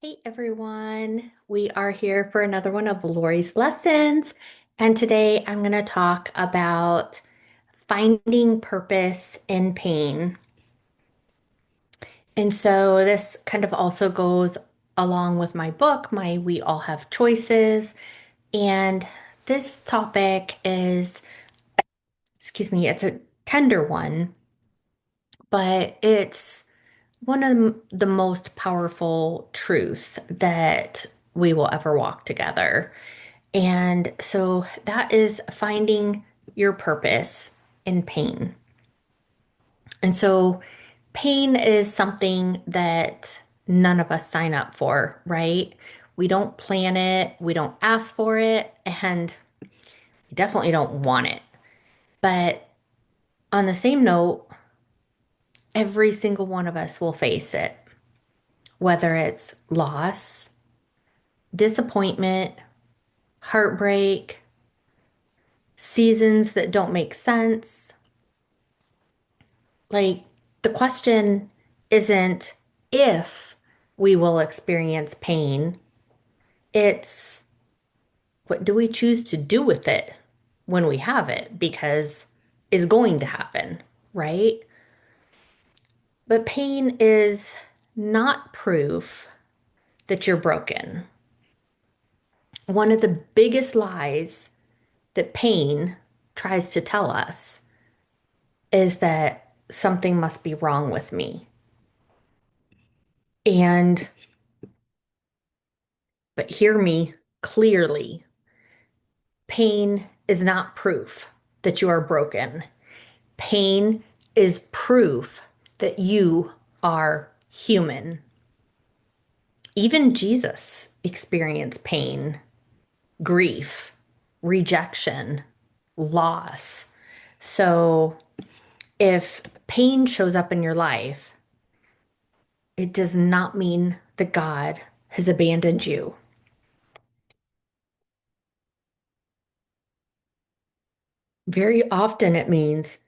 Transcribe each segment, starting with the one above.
Hey everyone, we are here for another one of Laurie's lessons. And today I'm going to talk about finding purpose in pain. And so this kind of also goes along with my book, my We All Have Choices. And this topic is, excuse me, it's a tender one, but it's one of the most powerful truths that we will ever walk together. And so that is finding your purpose in pain. And so pain is something that none of us sign up for, right? We don't plan it, we don't ask for it, and we definitely don't want it. But on the same note, every single one of us will face it, whether it's loss, disappointment, heartbreak, seasons that don't make sense. Like, the question isn't if we will experience pain, it's what do we choose to do with it when we have it, because is going to happen, right? But pain is not proof that you're broken. One of the biggest lies that pain tries to tell us is that something must be wrong with me. And, but hear me clearly, pain is not proof that you are broken. Pain is proof that you are human. Even Jesus experienced pain, grief, rejection, loss. So if pain shows up in your life, it does not mean that God has abandoned you. Very often it means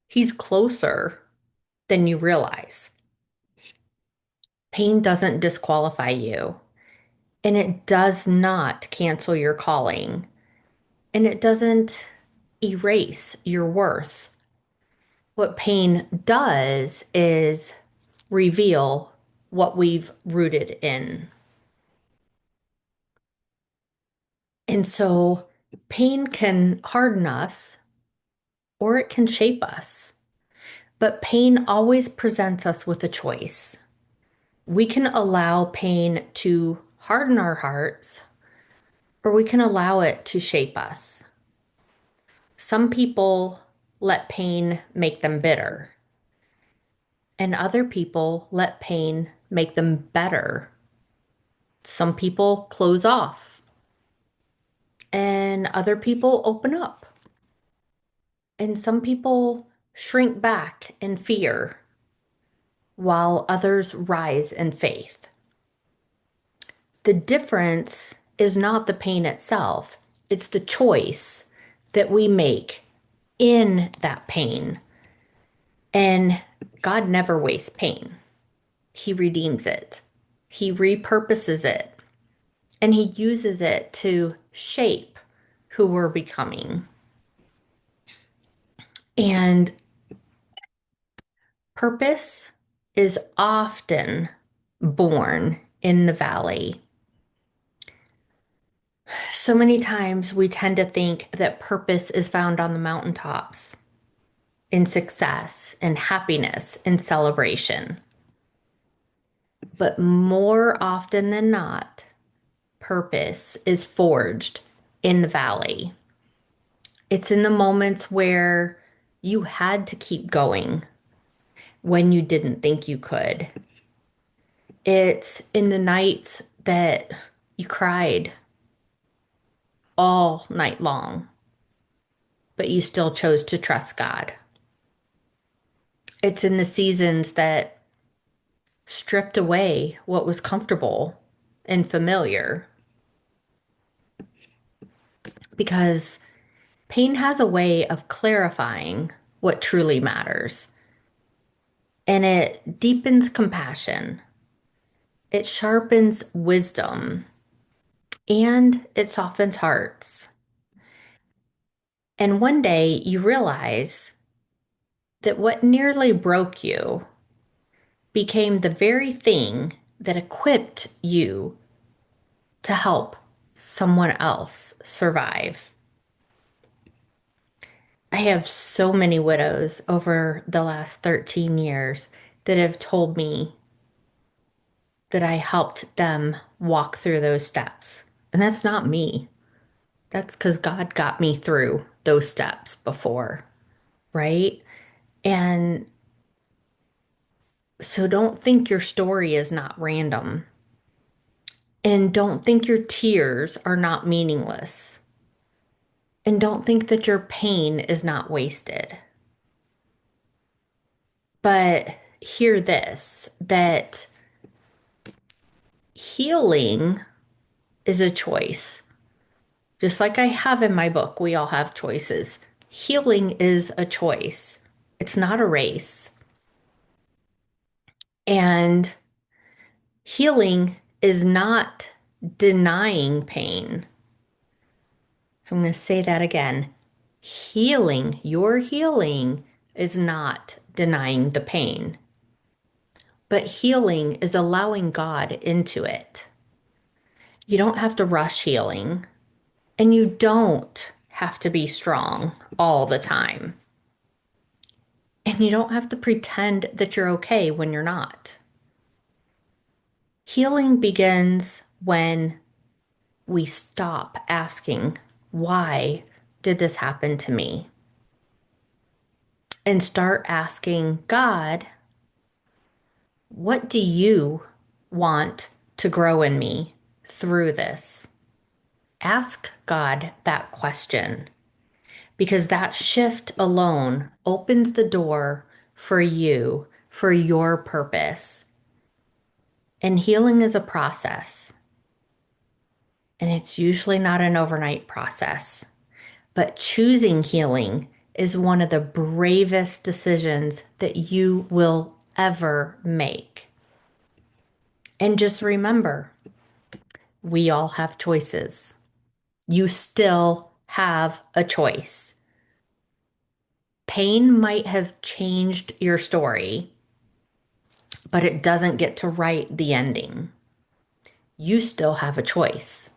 He's closer than you realize. Pain doesn't disqualify you, and it does not cancel your calling, and it doesn't erase your worth. What pain does is reveal what we've rooted in. And so pain can harden us or it can shape us, but pain always presents us with a choice. We can allow pain to harden our hearts, or we can allow it to shape us. Some people let pain make them bitter, and other people let pain make them better. Some people close off, and other people open up, and some people shrink back in fear, while others rise in faith. The difference is not the pain itself, it's the choice that we make in that pain. And God never wastes pain, He redeems it, He repurposes it, and He uses it to shape who we're becoming. And purpose is often born in the valley. So many times we tend to think that purpose is found on the mountaintops, in success, in happiness, in celebration. But more often than not, purpose is forged in the valley. It's in the moments where you had to keep going when you didn't think you could. It's in the nights that you cried all night long, but you still chose to trust God. It's in the seasons that stripped away what was comfortable and familiar, because pain has a way of clarifying what truly matters, and it deepens compassion. It sharpens wisdom and it softens hearts. And one day you realize that what nearly broke you became the very thing that equipped you to help someone else survive. I have so many widows over the last 13 years that have told me that I helped them walk through those steps. And that's not me. That's because God got me through those steps before, right? And so don't think your story is not random. And don't think your tears are not meaningless. And don't think that your pain is not wasted. But hear this, that healing is a choice. Just like I have in my book, we all have choices. Healing is a choice. It's not a race. And healing is not denying pain. So I'm going to say that again. Healing, your healing is not denying the pain, but healing is allowing God into it. You don't have to rush healing, and you don't have to be strong all the time. And you don't have to pretend that you're okay when you're not. Healing begins when we stop asking, why did this happen to me? And start asking God, what do you want to grow in me through this? Ask God that question because that shift alone opens the door for you, for your purpose. And healing is a process, and it's usually not an overnight process. But choosing healing is one of the bravest decisions that you will ever make. And just remember, we all have choices. You still have a choice. Pain might have changed your story, but it doesn't get to write the ending. You still have a choice.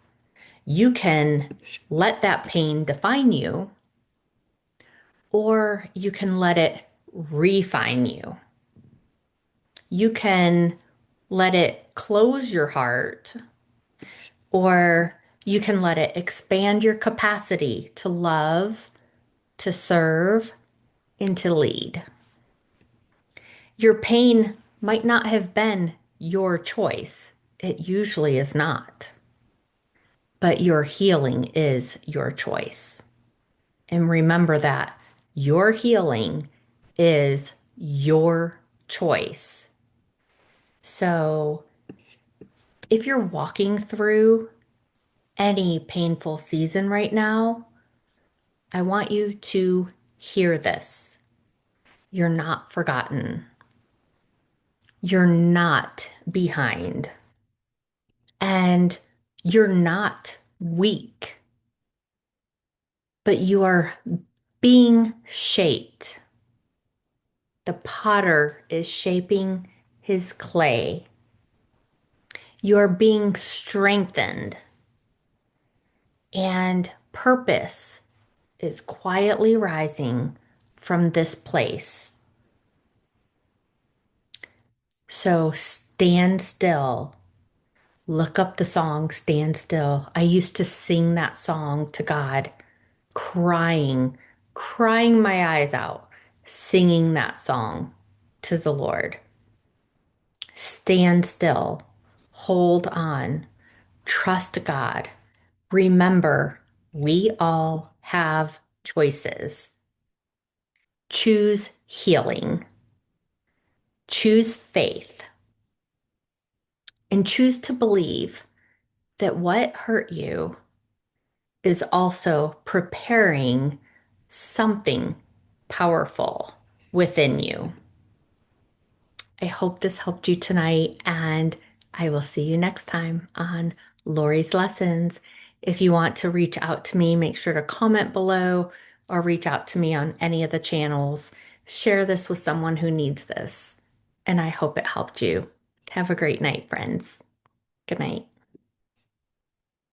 You can let that pain define you, or you can let it refine you. You can let it close your heart, or you can let it expand your capacity to love, to serve, and to lead. Your pain might not have been your choice. It usually is not. But your healing is your choice. And remember that your healing is your choice. So if you're walking through any painful season right now, I want you to hear this. You're not forgotten. You're not behind. And you're not weak, but you are being shaped. The potter is shaping his clay. You're being strengthened, and purpose is quietly rising from this place. So stand still. Look up the song, Stand Still. I used to sing that song to God, crying, crying my eyes out, singing that song to the Lord. Stand still. Hold on. Trust God. Remember, we all have choices. Choose healing, choose faith, and choose to believe that what hurt you is also preparing something powerful within you. I hope this helped you tonight, and I will see you next time on Lori's Lessons. If you want to reach out to me, make sure to comment below or reach out to me on any of the channels. Share this with someone who needs this. And I hope it helped you. Have a great night, friends. Good night.